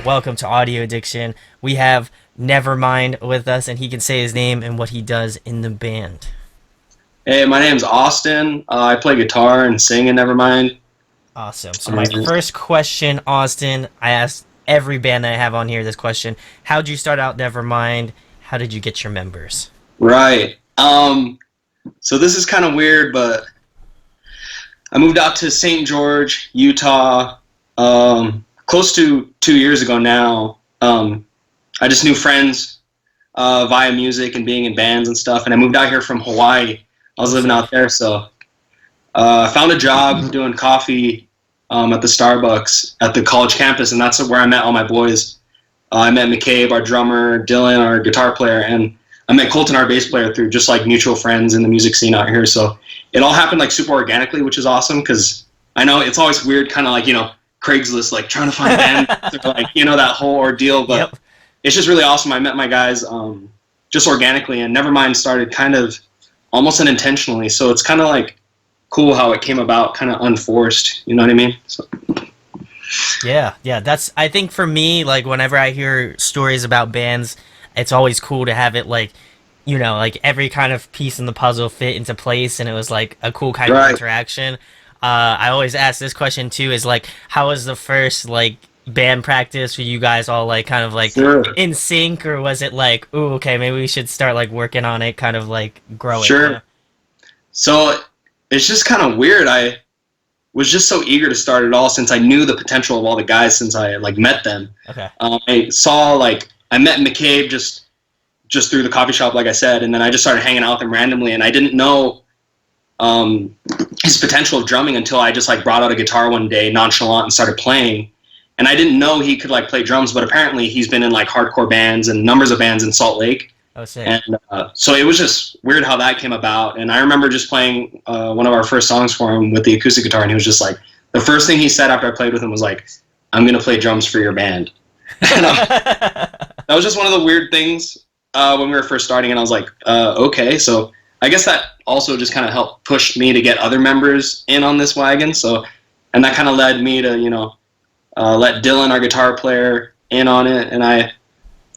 welcome to Audio Addiction. We have Nevermind with us, and he can say his name and what he does in the band. Hey, my name's Austin. I play guitar and sing in Nevermind. Awesome. So my first question, Austin, I asked every band that I have on here this question. How did you start out Nevermind? How did you get your members? Right. So this is kind of weird, but I moved out to St. George, Utah, close to 2 years ago now. I just knew friends via music and being in bands and stuff, and I moved out here from Hawaii. I was living out there, so I found a job doing coffee at the Starbucks at the college campus, and that's where I met all my boys. I met McCabe, our drummer, Dylan, our guitar player, and I met Colton, our bass player, through just like mutual friends in the music scene out here. So it all happened like super organically, which is awesome, because I know it's always weird, kind of like, Craigslist, like trying to find bands, or like, that whole ordeal, but It's just really awesome. I met my guys just organically, and Nevermind started kind of almost unintentionally. So it's kind of like cool how it came about, kind of unforced. You know what I mean? So. Yeah. That's, I think for me, like whenever I hear stories about bands, it's always cool to have it like, like every kind of piece in the puzzle fit into place, and it was like a cool kind of interaction. I always ask this question too: is like, how was the first like band practice? Were you guys all like kind of like in sync, or was it like, ooh, okay, maybe we should start like working on it, kind of like grow it? Sure. So it's just kind of weird. I was just so eager to start it all since I knew the potential of all the guys since I like met them. Okay. I met McCabe just through the coffee shop, like I said, and then I just started hanging out with him randomly, and I didn't know his potential of drumming until I just like brought out a guitar one day nonchalant and started playing. And I didn't know he could like play drums, but apparently he's been in like hardcore bands and numbers of bands in Salt Lake. Oh, sick. And so it was just weird how that came about. And I remember just playing one of our first songs for him with the acoustic guitar, and he was just like, the first thing he said after I played with him was like, "I'm going to play drums for your band." That was just one of the weird things when we were first starting, and I was like, okay. So I guess that also just kind of helped push me to get other members in on this wagon. So, and that kind of led me to, let Dylan, our guitar player, in on it, and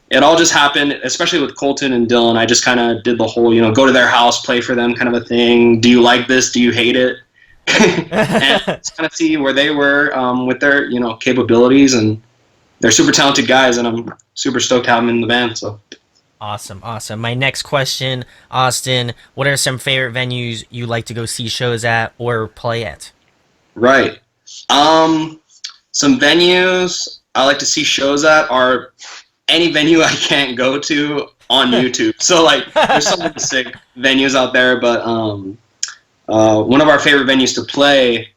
it all just happened, especially with Colton and Dylan. I just kind of did the whole, go to their house, play for them kind of a thing. Do you like this? Do you hate it? And just kind of see where they were with their, capabilities, and they're super talented guys, and I'm super stoked to have them in the band. So. Awesome. My next question, Austin, what are some favorite venues you like to go see shows at or play at? Right. Some venues I like to see shows at are any venue I can't go to on YouTube. So like there's some sick venues out there, but one of our favorite venues to play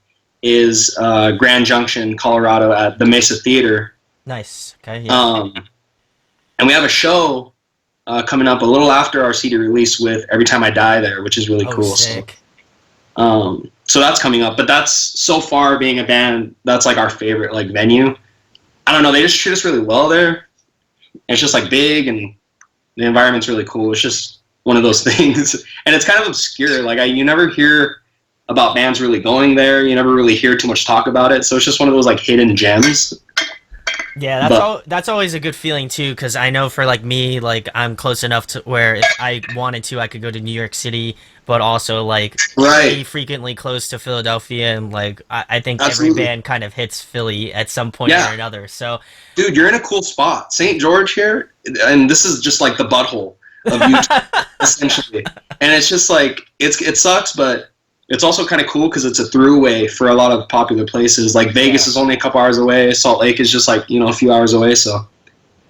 is Grand Junction, Colorado, at the Mesa Theater. Nice. Okay. Yeah. And we have a show coming up a little after our CD release with Every Time I Die there, which is really cool. Sick. So that's coming up, but that's so far being a band, that's like our favorite like venue. I don't know, they just treat us really well there. It's just like big, and the environment's really cool. It's just one of those things, and it's kind of obscure. Like you never hear about bands really going there. You never really hear too much talk about it. So it's just one of those like hidden gems. Yeah, that's always a good feeling too, because I know for like me, like I'm close enough to where if I wanted to, I could go to New York City, but also like pretty frequently close to Philadelphia, and like I think every band kind of hits Philly at some point or another. So, dude, you're in a cool spot, St. George here, and this is just like the butthole of Utah, essentially. And it's just like it sucks, but it's also kind of cool because it's a throughway for a lot of popular places. Like Vegas is only a couple hours away. Salt Lake is just like, a few hours away. So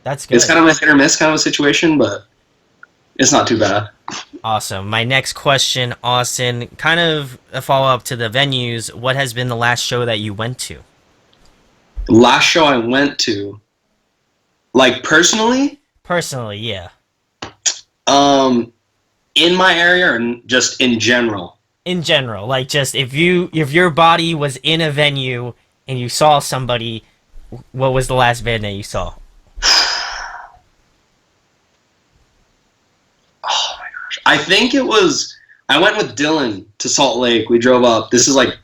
that's good. It's kind of a hit or miss kind of a situation, but it's not too bad. Awesome. My next question, Austin, kind of a follow-up to the venues. What has been the last show that you went to? The last show I went to, like personally? Personally, yeah. In my area or just in general? In general, like just if your body was in a venue and you saw somebody, what was the last band that you saw? Oh my gosh. I think I went with Dylan to Salt Lake. We drove up. This is like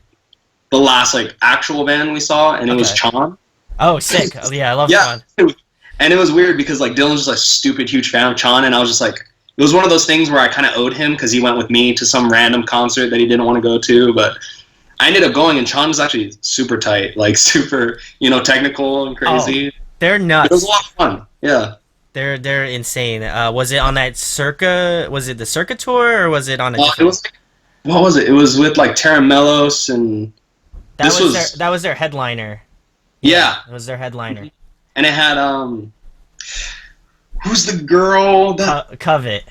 the last like actual band we saw, and it was Chon. Oh, sick. Oh, yeah, I love Yeah, Sean. and it was weird because like Dylan's just like stupid huge fan of Chan, and I was just like, it was one of those things where I kind of owed him because he went with me to some random concert that he didn't want to go to, but I ended up going, and Chan was actually super tight, like super, technical and Oh, crazy. they're It was a nuts. lot of fun. Yeah. They're insane. Was it on that Circa? Was it the Circa tour or was it on a It different? was what was it? It was with like Tara Mellos, and this was That was their headliner. Yeah, yeah, it was their headliner. and it had who's the girl that? Covet.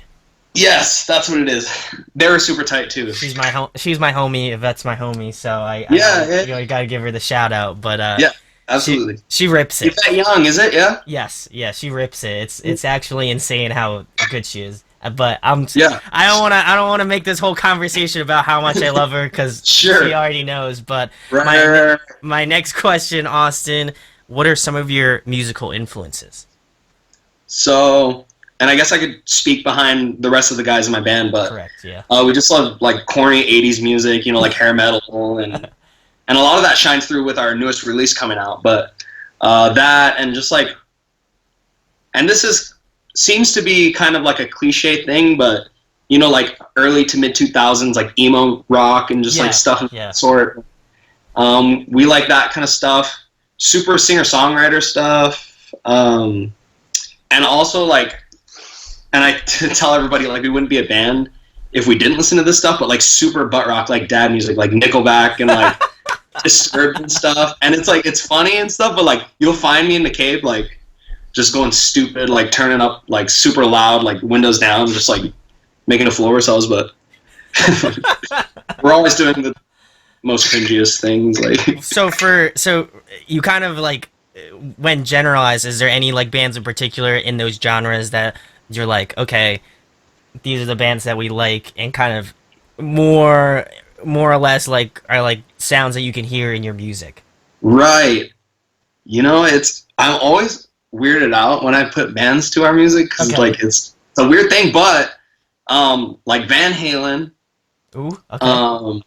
Yes, that's what it is. They were super tight too. She's my homie. Yvette's my homie. So I Yeah, gotta, yeah, gotta give her the shout out. But yeah, absolutely. she rips If it. that young, is it? Yeah, Yes, yeah, she rips it. It's actually insane how good she is. But yeah, I don't wanna make this whole conversation about how much I love her because she sure. already knows. But Right, my right, right. my next question, Austin, what are some of your musical influences? So, and I guess I could speak behind the rest of the guys in my band, but Correct. Yeah. we just love like corny '80s music, like hair metal, and a lot of that shines through with our newest release coming out. But that and just like, and this is seems to be kind of like a cliche thing, but like early to mid 2000s, like emo rock and just Yeah. like stuff of Yeah. that sort. We like that kind of stuff. Super singer songwriter stuff, and also like, and I tell everybody like we wouldn't be a band if we didn't listen to this stuff, but like super butt rock, like dad music, like Nickelback and like Disturbed and stuff. And it's like it's funny and stuff, but like you'll find me in the cave like just going stupid, like turning up like super loud, like windows down, just like making a fool of ourselves. But we're always doing the most cringiest things. Like So you kind of like when generalized, is there any like bands in particular in those genres that you're like, okay, these are the bands that we like and kind of more or less like are like sounds that you can hear in your music. right, it's I'm always weirded out when I put bands to our music because Okay. like it's a weird thing. But like Van Halen, Ooh, okay. um,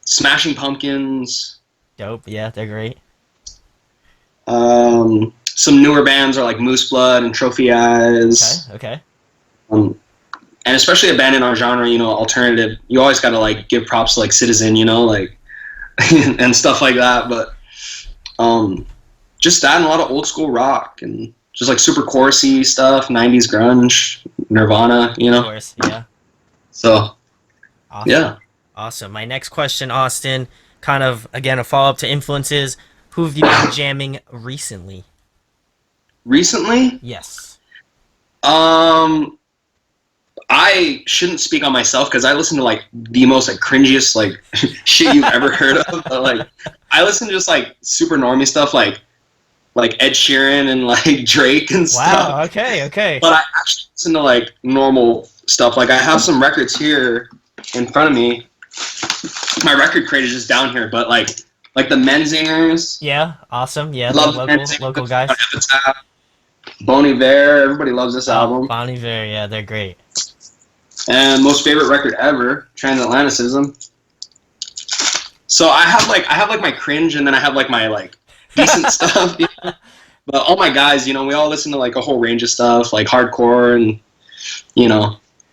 Smashing Pumpkins. Dope. Yeah, they're great. Some newer bands are like Moose Blood and Trophy Okay, Eyes. okay. Um, and especially a band in our genre, alternative. You always got to like give props to like Citizen, like and stuff like that. But just that and a lot of old school rock and just like super chorusy stuff, '90s grunge, Nirvana, Of course. Yeah. So Awesome. yeah. Awesome. My next question, Austin, kind of again a follow up to influences. Who have you been jamming recently? Recently, Yes. um, I shouldn't speak on myself because I listen to like the most like cringiest like shit you've ever heard of. But like, I listen to just like super normie stuff like Ed Sheeran and like Drake and stuff. Wow. Okay. Okay. But I actually listen to like normal stuff. Like I have some records here in front of me. My record crate is just down here, but like the Menzingers. Yeah. Awesome. Yeah. The Love the local Menzingers. guys. Bon Iver. Everybody loves this Oh, album. Bon Iver. Yeah, they're great. And most favorite record ever, Transatlanticism. So I have like my cringe, and then I have like my like decent stuff. But all my guys, we all listen to like a whole range of stuff, like hardcore and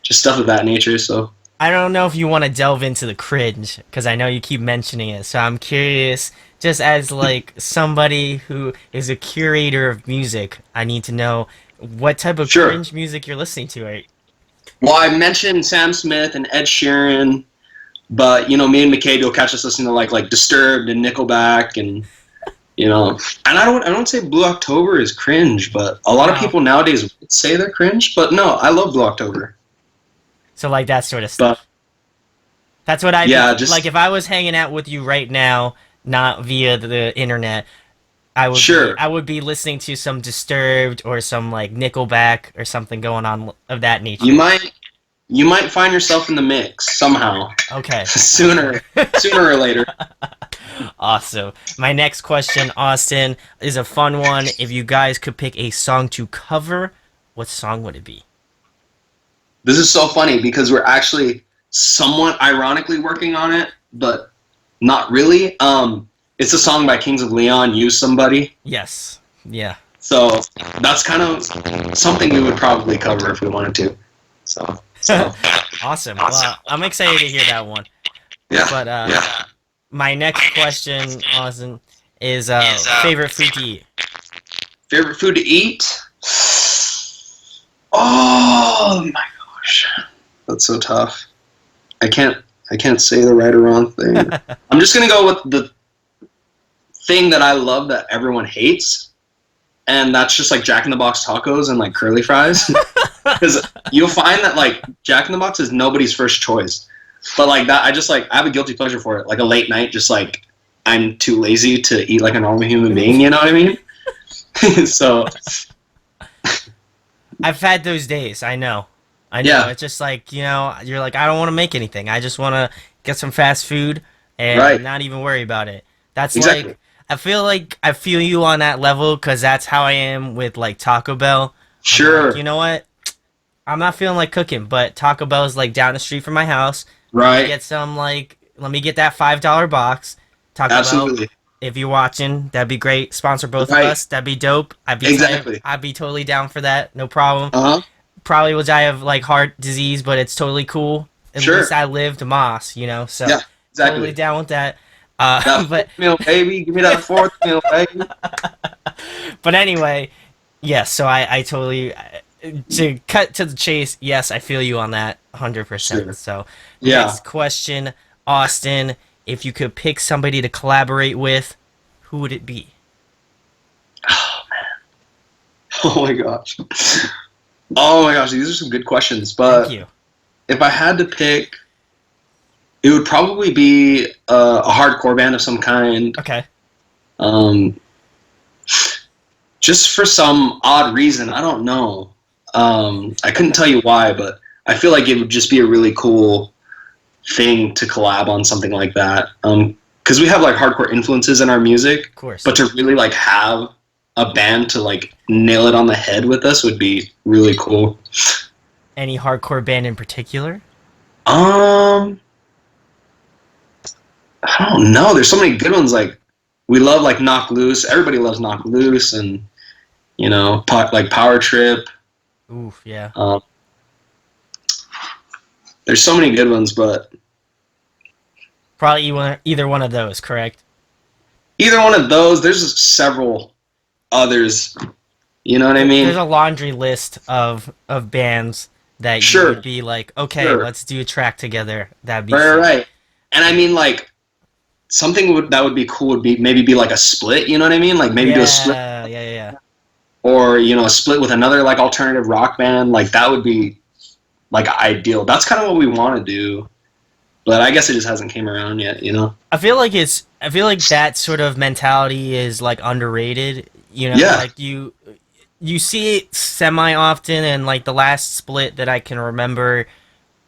just stuff of that nature. So I don't know if you want to delve into the cringe because I know you keep mentioning it. So I'm curious, just as like somebody who is a curator of music, I need to know what type of sure. cringe music you're listening to. Right? Well, I mentioned Sam Smith and Ed Sheeran, but me and McCade will catch us listening to like Disturbed and Nickelback and and I don't say Blue October is cringe, but a lot of Wow. people nowadays would say they're cringe, but no, I love Blue October. So like that sort of But stuff. That's what I'd yeah, be just like if I was hanging out with you right now, not via the internet. sure. I would be listening to some Disturbed or some like Nickelback or something going on of that nature. You might find yourself in the mix somehow, Okay. sooner or later. Awesome. My next question, Austin, is a fun one. If you guys could pick a song to cover, what song would it be? This is so funny because we're actually somewhat ironically working on it, but not really. it's a song by Kings of Leon, Use Somebody. Yes. Yeah. So that's kind of something we would probably cover if we wanted to. So Awesome. Well, I'm excited to hear that one. yeah, But yeah. my next question, Austin, is favorite food to eat. Favorite food to eat? Oh my gosh, that's so tough. I can't say the right or wrong thing. I'm just gonna go with the thing that I love that everyone hates, and that's just like Jack in the Box tacos and like curly fries. Because you'll find that like Jack in the Box is nobody's first choice, but like that, I have a guilty pleasure for it. Like a late night, just like I'm too lazy to eat like a normal human being. You know what I mean? So I've had those days. I know. I know. yeah, It's just like, you're like, I don't want to make anything. I just want to get some fast food and right, not even worry about it. That's exactly. like, I feel you on that level because that's how I am with like Taco Bell. I'm like, you Sure, know what? I'm not feeling like cooking, but Taco Bell is like down the street from my house. Let me right, get some like, let me get that $5 box. Taco Bell, absolutely, if you're watching, that'd be great. Sponsor both of right, us. That'd be dope. exactly. I'd be totally down for that. No problem. Uh huh. Probably will die of like heart disease, but it's totally cool. At least Sure. I lived Moss, so Yeah, totally exactly. down with that. That But fourth meal, baby. Give me that fourth meal, baby. anyway, yes. So I totally to cut to the chase. Yes, I feel you on that 100%. Sure. So Yeah. next question, Austin, if you could pick somebody to collaborate with, who would it be? Oh my gosh. Oh my gosh, these are some good questions. Thank But you. if I had to pick, it would probably be a hardcore band of some kind. Okay. Um, just for some odd reason, I don't know. I couldn't tell you why, but I feel like it would just be a really cool thing to collab on something like that. Because we have like hardcore influences in our music, Of course. but to really like have a band to like nail it on the head with us would be really cool. Any hardcore band in particular? Um, I don't know. There's so many good ones. Like we love like Knock Loose. Everybody loves Knock Loose, and like Power Trip. Oof, yeah. Um, there's so many good ones, but Probably either one of those, correct? either one of those. There's several others. You know what I There's mean? a laundry list of bands that you would Sure, be like, okay, sure. let's do a track together. That'd be Right, right, sick. right. And I mean, like that would be cool would be maybe be like a split. You know what I mean? Like maybe do a split, Yeah, yeah, yeah. or a split with another like alternative rock band. Like that would be like ideal. That's kind of what we want to do, but I guess it just hasn't came around yet. I feel like that sort of mentality is like underrated. Yeah. Like you see it semi often, and like the last split that I can remember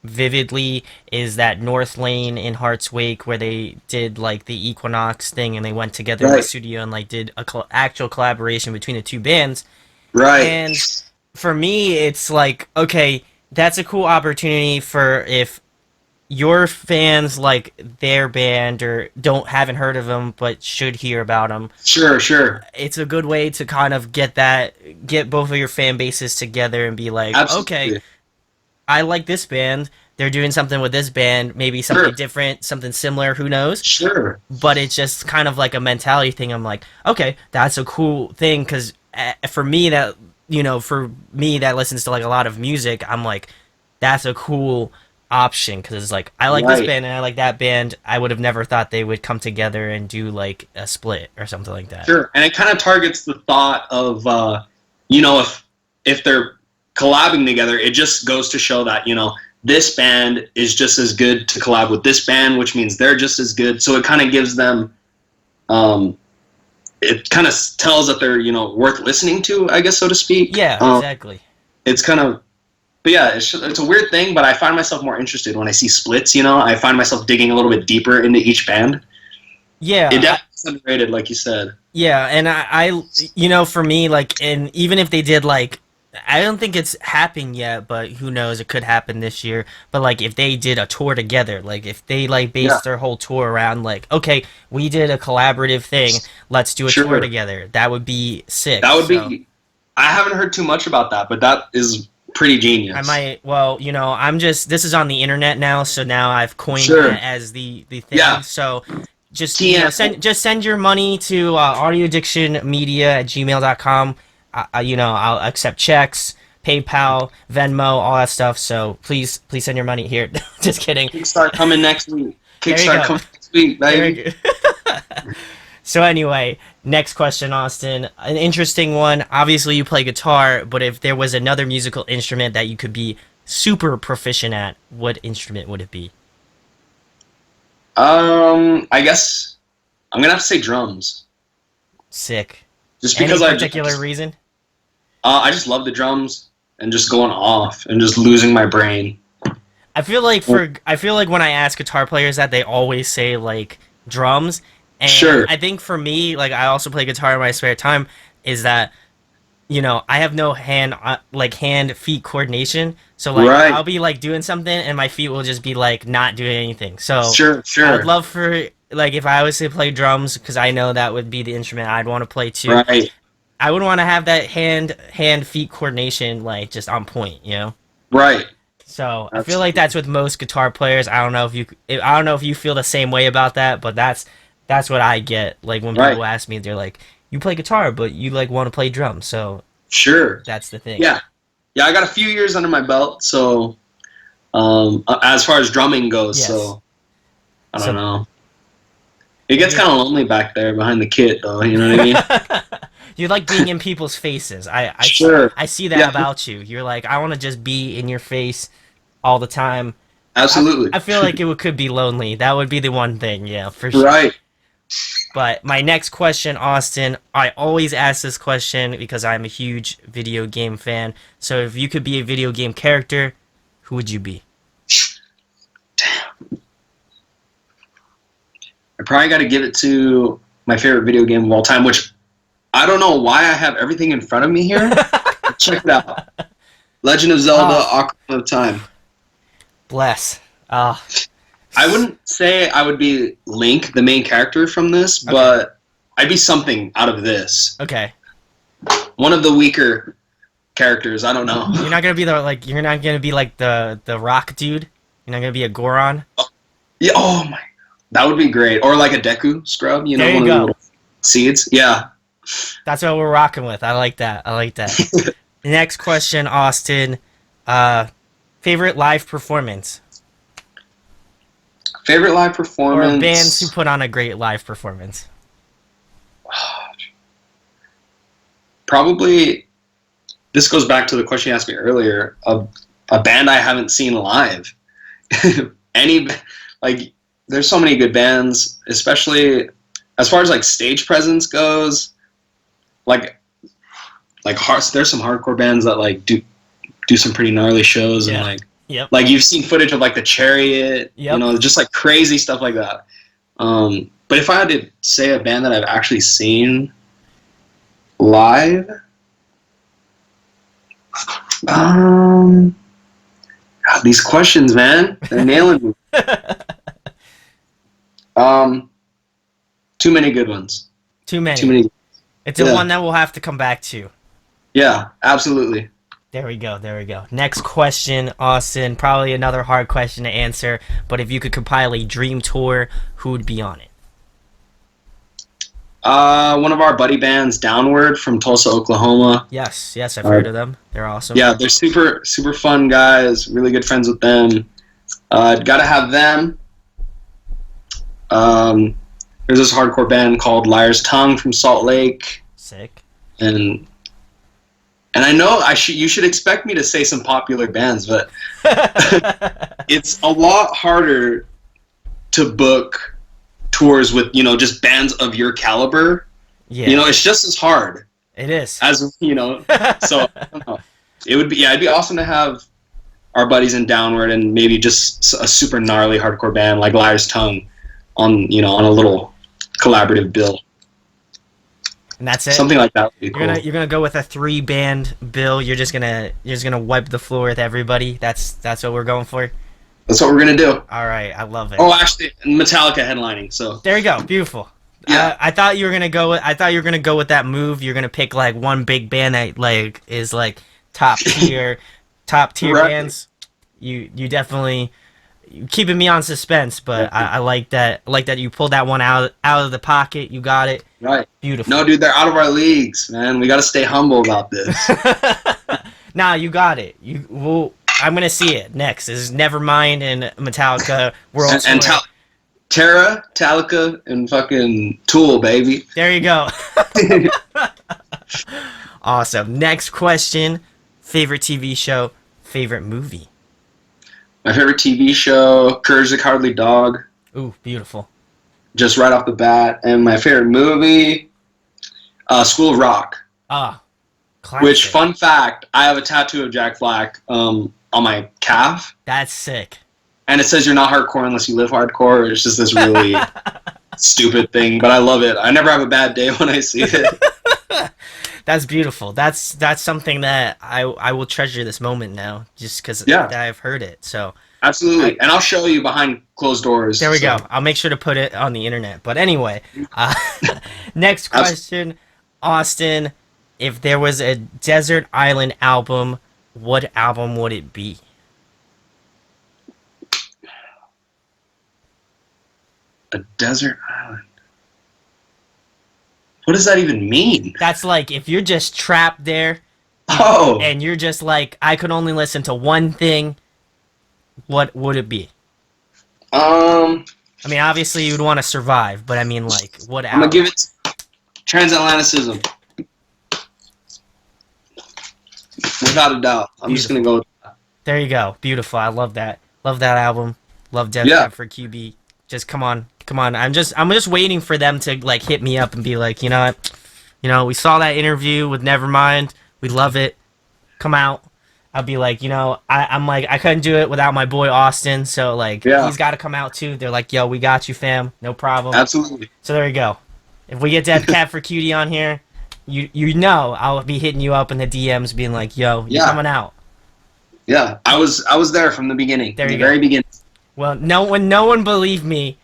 vividly is that North Lane in Heart's Wake where they did like the Equinox thing and they went together in the Right. studio and like did a actual collaboration between the two bands. Right. And for me, it's like, okay, that's a cool opportunity for if your fans like their band or haven't heard of them but should hear about them. Sure. Sure. It's a good way to kind of get both of your fan bases together and be like, okay, Absolutely. I like this band. They're doing something with this band, maybe something Sure. different, something similar, who knows? Sure. But it's just kind of like a mentality thing. I'm like, okay, that's a cool thing because for me that listens to like a lot of music, I'm like, that's a cool option because it's like I like this Right. band and I like that band. I would have never thought they would come together and do like a split or something like that. Sure. And it kind of targets the thought of if they're collabing together, it just goes to show that this band is just as good to collab with this band, which means they're just as good. So it kind of gives them, it kind of tells that they're worth listening to, I guess, so to speak. Yeah, exactly. It's kind of, but yeah, it's a weird thing. But I find myself more interested when I see splits. I find myself digging a little bit deeper into each band. Yeah, It definitely is underrated, like you said. yeah, and for me, like, and even if they did like I don't think it's happened yet, but who knows? It could happen this year. But like, if they did a tour together, like if they like Yeah, based their whole tour around like, okay, we did a collaborative thing, let's do a tour sure. together. That would be sick. That would So be. I haven't heard too much about that, but that is pretty I genius. might, well, I'm just this is on the internet now, so now I've coined Sure. that as the thing. Yeah. So just TM. send your money to audioaddictionmedia@gmail.com. I'll accept checks, PayPal, Venmo, all that stuff. So please send your money here. Just kidding. Kickstart coming next week. There you Kickstart go. coming next week, There baby. you go. So anyway, next question, Austin. An interesting one. Obviously, you play guitar, but if there was another musical instrument that you could be super proficient at, what instrument would it be? I guess I'm gonna have to say drums, Sick. just Any because particular reason? I just love the drums and just going off and just losing my brain. I feel like when I ask guitar players that they always say like drums, and Sure. I think for me, like I also play guitar in my spare time, is that I have no hand feet coordination. So like Right. I'll be like doing something and my feet will just be like not doing anything. So Sure. I would Sure. love for like if I was to play drums because I know that would be the instrument I'd want to play too. Right. I would want to have that hand feet coordination like just on point. Right. So I feel That's like that's with most guitar players. I don't know if you feel the same way about that, but that's what I get. Like when right. people ask me, they're like, "You play guitar, but you like want to play drums." So Sure. that's the thing. Yeah. Yeah. I got a few years under my belt, so as far as drumming goes, Yes. so I don't So know. It gets kind of lonely back there behind the kit, though. You know what I mean? you like being in people's faces. Sure. I see that Yeah. about you. You're like, I want to just be in your face all the time. Absolutely. I feel like could be lonely. That would be the one thing, yeah, for sure. Right. But my next question, Austin, I always ask this question because I'm a huge video game fan. So if you could be a video game character, who would you be? I probably got to give it to my favorite video game of all time, which I don't know why I have everything in front of me here. Check it out. Legend of Zelda: Oh, Ocarina of Time. bless. Ah, I wouldn't say I would be Link, the main character from this, okay. but I'd be something out of this. Okay. One of the weaker characters. I don't know. You're not gonna be like the rock dude. You're not gonna be a Goron. Yeah. Oh my. That would be great. Or like a Deku scrub. There you One of the go. little seeds. Yeah. That's what we're rocking with. I like that. I like that. Next question, Austin. Favorite live performance Favorite live or bands who performance. put on a great live performance? Probably. This goes back to the question you asked me earlier. A band I haven't seen live. Any like there's so many good bands, especially as far as like stage presence goes. Like there's some hardcore bands that like do some pretty gnarly shows and Yeah. Yep. like you've seen footage of like the Chariot, Yep. just like crazy stuff like that. But if I had to say a band that I've actually seen live, God, these questions, man, they're nailing me. Too many good ones. Too Too many. many. It's a Yeah. one that we'll have to come back to. Yeah, absolutely. There we go. There we go. Next question, Austin. Probably another hard question to answer, but if you could compile a dream tour, who would be on it? One of our buddy bands, Downward from Tulsa, Oklahoma. Yes, yes, I've heard of them. They're awesome. Yeah, they're super super fun guys. Really good friends with them. Got to have them. Um, there's this hardcore band called Liar's Tongue from Salt Lake, Sick. and I know you should expect me to say some popular bands, but it's a lot harder to book tours with just bands of your caliber. Yeah, It's just as hard it is. as So I don't know. It'd be awesome to have our buddies in Downward and maybe just a super gnarly hardcore band like Liar's Tongue on a little collaborative bill. And that's it. Something like that would be cool. You're gonna go with a 3-band bill. You're just gonna wipe the floor with everybody. That's what we're going for. That's what we're gonna do. All right, I love it. Oh, actually, Metallica headlining. So There you go, beautiful. yeah, I thought you were gonna go. I thought you were gonna go with that move. You're gonna pick like one big band that like is like top tier, top tier Right. bands. You definitely keeping me on suspense, but I like that. I like that you pulled that one out of the pocket. You got it. right. Beautiful. No, dude, they're out of our leagues, man. We got to stay humble about this. Nah, you got it. I'm gonna see it next. This is Nevermind and Metallica World and Tour. Terra, Metallica, and fucking Tool, baby. There you go. Awesome. Next question: favorite TV show, favorite movie. My favorite TV show, Courage the Cowardly Dog, Ooh, beautiful. just right off the bat. And my favorite movie, School of Rock. Ah, classic. Which, fun fact, I have a tattoo of Jack Black on my calf. That's sick. And it says you're not hardcore unless you live hardcore. It's just this really stupid thing, but I love it. I never have a bad day when I see it. That's beautiful. That's something that I will treasure this moment now, just because Yeah. I've heard it. So Absolutely. And I'll show you behind closed doors. there we so. go. I'll make sure to put it on the internet. But anyway, next question, Austin. If there was a desert island album, what album would it be? A desert island. What does that even mean? That's like if you're just trapped there Oh, and you're just like, I could only listen to one thing, what would it be? I mean, obviously you'd want to survive, but I mean, like, what I'm album? gonna give it Transatlanticism. Without a doubt. I'm just gonna go with that. There you go. Beautiful. I love that. Love that album. Love Death Yeah. Cab for QB. Just come on. Come on. I'm just waiting for them to like hit me up and be like, you know what? You know, we saw that interview with Nevermind. We love it. Come out. I'll be like, you know, I'm like, I couldn't do it without my boy Austin, so like Yeah. he's gotta come out too. They're like, yo, we got you, fam. No problem. Absolutely. So there you go. If we get Death Cab for Cutie on here, you know I'll be hitting you up in the DMs being like, yo, you're Yeah. coming out. Yeah. I was there from the beginning. There the you go. very beginning. Well, no one believed me,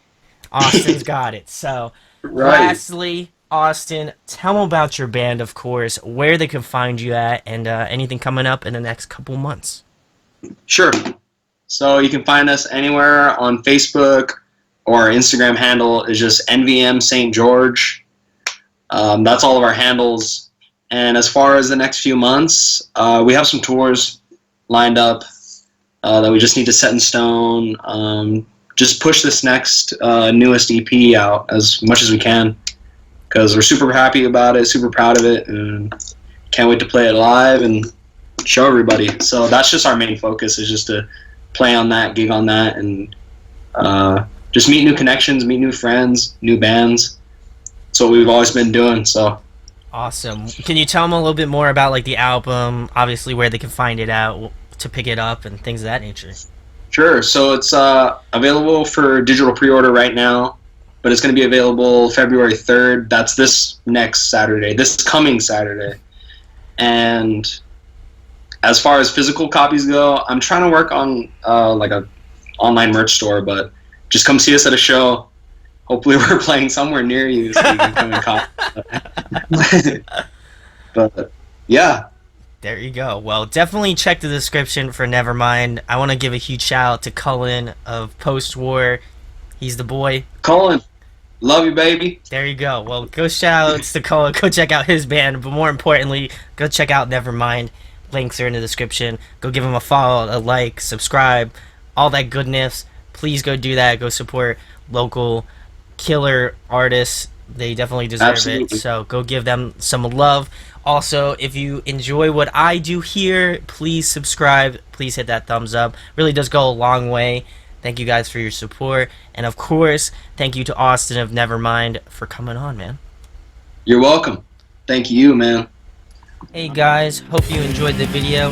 Austin's got it. So, Right. lastly, Austin, tell them about your band, of course, where they can find you at, and anything coming up in the next couple months. Sure. So you can find us anywhere on Facebook, or our Instagram handle is just NVM St. George. That's all of our handles. And as far as the next few months, we have some tours lined up that we just need to set in stone. Just push this next newest EP out as much as we can, because we're super happy about it, super proud of it, and can't wait to play it live and show everybody. So that's just our main focus, is just to play on that, gig on that, and just meet new connections, meet new friends, new bands. That's what we've always been doing. So Awesome. Can you tell them a little bit more about like the album, obviously where they can find it out to pick it up and things of that nature? sure. So it's available for digital pre-order right now, but it's going to be available February 3rd. That's this coming Saturday. And as far as physical copies go, I'm trying to work on like a online merch store, but just come see us at a show. Hopefully we're playing somewhere near you so you can come and cop. But yeah, There you go. Well, definitely check the description for Nevermind. I want to give a huge shout out to Cullen of Post War. He's the boy. Colin, love you, baby. There you go. Well, go shout outs to Cullen. Go check out his band. But more importantly, go check out Nevermind. Links are in the description. Go give him a follow, a like, subscribe, all that goodness. Please go do that. Go support local killer artists. They definitely deserve Absolutely. it. So go give them some love. Also, if you enjoy what I do here, please subscribe. Please hit that thumbs up. Really does go a long way. Thank you guys for your support. And of course, thank you to Austin of Nevermind for coming on, man. You're welcome. Thank you, man. Hey guys, hope you enjoyed the video.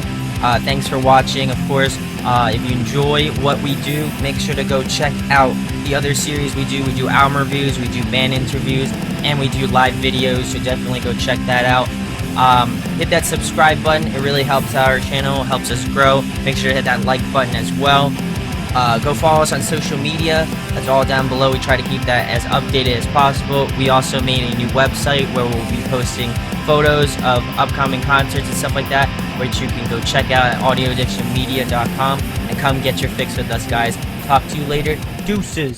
Thanks for watching. Of course, if you enjoy what we do, make sure to go check out the other series we do. We do album reviews, we do band interviews, and we do live videos, so definitely go check that out. Hit that subscribe button. It really helps our channel, helps us grow. Make sure to hit that like button as well. Go follow us on social media. That's all down below. We try to keep that as updated as possible. We also made a new website where we'll be posting photos of upcoming concerts and stuff like that, which you can go check out at audioaddictionmedia.com and come get your fix with us, guys. Talk to you later. Deuces.